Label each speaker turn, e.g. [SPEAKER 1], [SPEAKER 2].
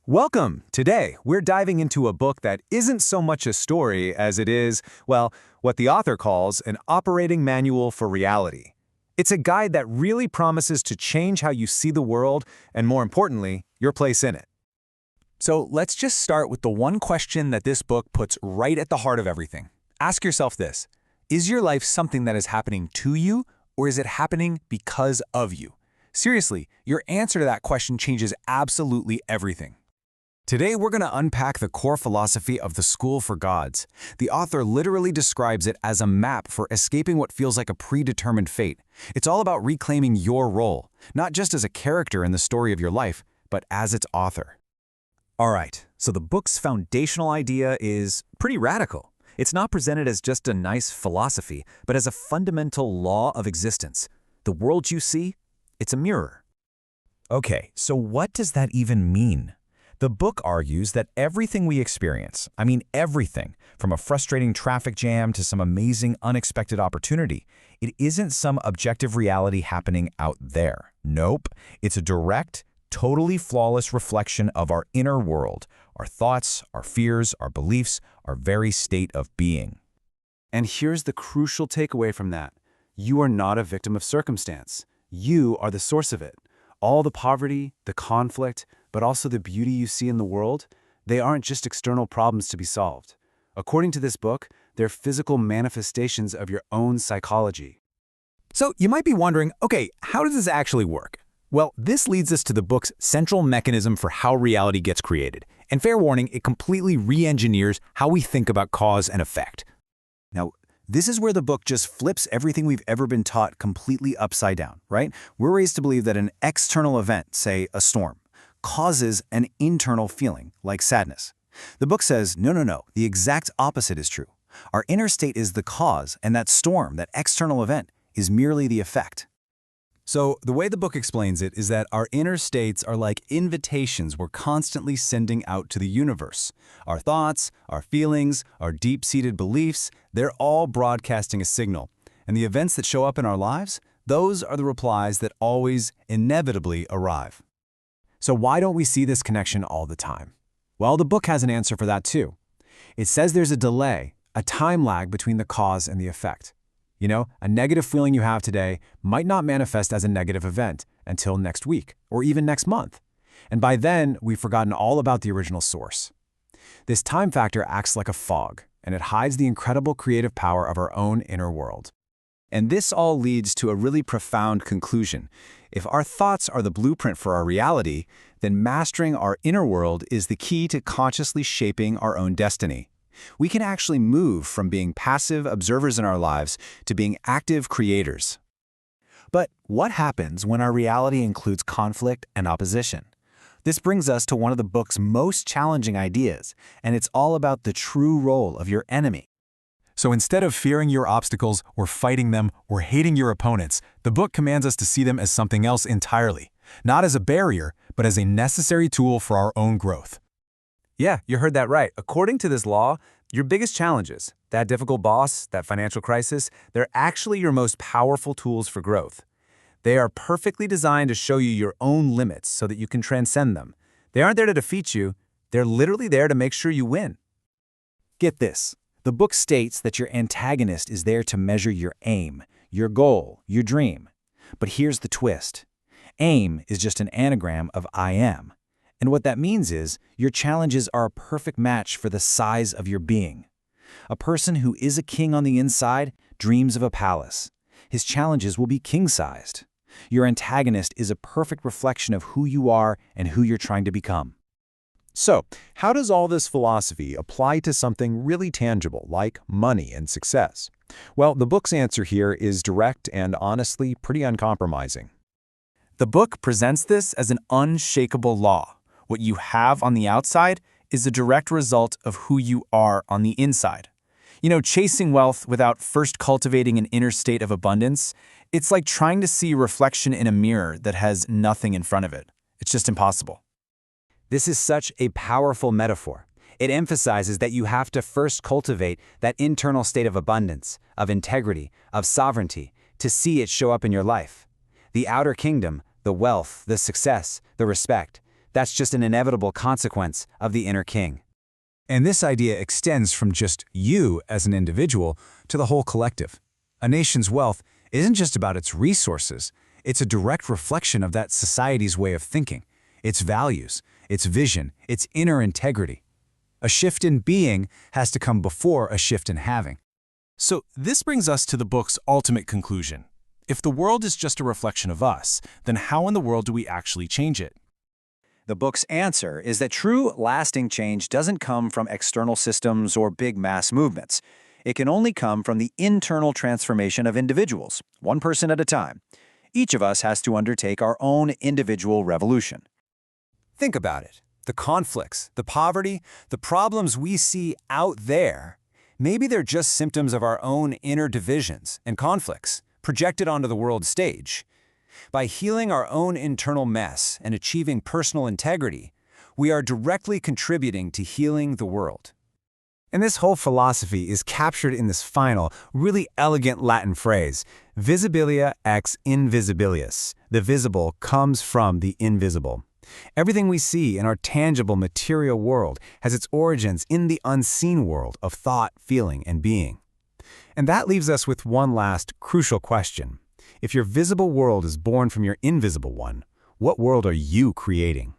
[SPEAKER 1] Welcome! Today, we're diving into a book that isn't so much a story as it is, well, what the author calls an operating manual for reality. It's a guide that really promises to change how you see the world and, more importantly, your place in it. So let's just start with the one question that this book puts right at the heart of everything. Ask yourself this: is your life something that is happening to you, or is it happening because of you? Seriously, your answer to that question changes absolutely everything. Today, we're going to unpack the core philosophy of the School for Gods. The author literally describes it as a map for escaping what feels like a predetermined fate. It's all about reclaiming your role, not just as a character in the story of your life, but as its author. All right, so the book's foundational idea is pretty radical. It's not presented as just a nice philosophy, but as a fundamental law of existence. The world you see, it's a mirror. Okay, so what does that even mean? The book argues that everything we experience, everything, from a frustrating traffic jam to some amazing unexpected opportunity, it isn't some objective reality happening out there. Nope, it's a direct, totally flawless reflection of our inner world, our thoughts, our fears, our beliefs, our very state of being.
[SPEAKER 2] And here's the crucial takeaway from that. You are not a victim of circumstance. You are the source of it. All the poverty, the conflict, but also the beauty you see in the world, they aren't just external problems to be solved. According to this book, they're physical manifestations of your own psychology.
[SPEAKER 1] So you might be wondering, okay, how does this actually work? Well, this leads us to the book's central mechanism for how reality gets created. And fair warning, it completely re-engineers how we think about cause and effect.
[SPEAKER 2] Now, this is where the book just flips everything we've ever been taught completely upside down, right? We're raised to believe that an external event, say a storm, causes an internal feeling, like sadness. The book says, no, the exact opposite is true. Our inner state is the cause, and that storm, that external event, is merely the effect.
[SPEAKER 1] So the way the book explains it is that our inner states are like invitations we're constantly sending out to the universe. Our thoughts, our feelings, our deep-seated beliefs, they're all broadcasting a signal. And the events that show up in our lives, those are the replies that always, inevitably arrive. So why don't we see this connection all the time? Well, the book has an answer for that too. It says there's a delay, a time lag between the cause and the effect. You know, a negative feeling you have today might not manifest as a negative event until next week or even next month. And by then, we've forgotten all about the original source. This time factor acts like a fog, and it hides the incredible creative power of our own inner world. And this all leads to a really profound conclusion. If our thoughts are the blueprint for our reality, then mastering our inner world is the key to consciously shaping our own destiny. We can actually move from being passive observers in our lives to being active creators. But what happens when our reality includes conflict and opposition? This brings us to one of the book's most challenging ideas, and it's all about the true role of your enemy. So instead of fearing your obstacles or fighting them or hating your opponents, the book commands us to see them as something else entirely, not as a barrier, but as a necessary tool for our own growth.
[SPEAKER 2] Yeah, you heard that right. According to this law, your biggest challenges, that difficult boss, that financial crisis, they're actually your most powerful tools for growth. They are perfectly designed to show you your own limits so that you can transcend them. They aren't there to defeat you. They're literally there to make sure you win. Get this. The book states that your antagonist is there to measure your aim, your goal, your dream. But here's the twist. Aim is just an anagram of I am. And what that means is your challenges are a perfect match for the size of your being. A person who is a king on the inside dreams of a palace. His challenges will be king-sized. Your antagonist is a perfect reflection of who you are and who you're trying to become.
[SPEAKER 1] So, how does all this philosophy apply to something really tangible like money and success? Well, the book's answer here is direct and honestly pretty uncompromising.
[SPEAKER 2] The book presents this as an unshakable law. What you have on the outside is a direct result of who you are on the inside. You know, chasing wealth without first cultivating an inner state of abundance, it's like trying to see a reflection in a mirror that has nothing in front of it. It's just impossible.
[SPEAKER 1] This is such a powerful metaphor. It emphasizes that you have to first cultivate that internal state of abundance, of integrity, of sovereignty, to see it show up in your life. The outer kingdom, the wealth, the success, the respect,
[SPEAKER 2] That's just an inevitable consequence of the inner king.
[SPEAKER 1] And this idea extends from just you as an individual to the whole collective. A nation's wealth isn't just about its resources, it's a direct reflection of that society's way of thinking, its values, its vision, its inner integrity. A shift in being has to come before a shift in having.
[SPEAKER 3] So this brings us to the book's ultimate conclusion. If the world is just a reflection of us, then how in the world do we actually change it?
[SPEAKER 2] The book's answer is that true, lasting change doesn't come from external systems or big mass movements. It can only come from the internal transformation of individuals, one person at a time. Each of us has to undertake our own individual revolution.
[SPEAKER 1] Think about it. The conflicts, the poverty, the problems we see out there, maybe they're just symptoms of our own inner divisions and conflicts projected onto the world stage. By healing our own internal mess and achieving personal integrity, we are directly contributing to healing the world. And this whole philosophy is captured in this final, really elegant Latin phrase, visibilia ex invisibilius. The visible comes from the invisible. Everything we see in our tangible material world has its origins in the unseen world of thought, feeling, and being. And that leaves us with one last crucial question. If your visible world is born from your invisible one, what world are you creating?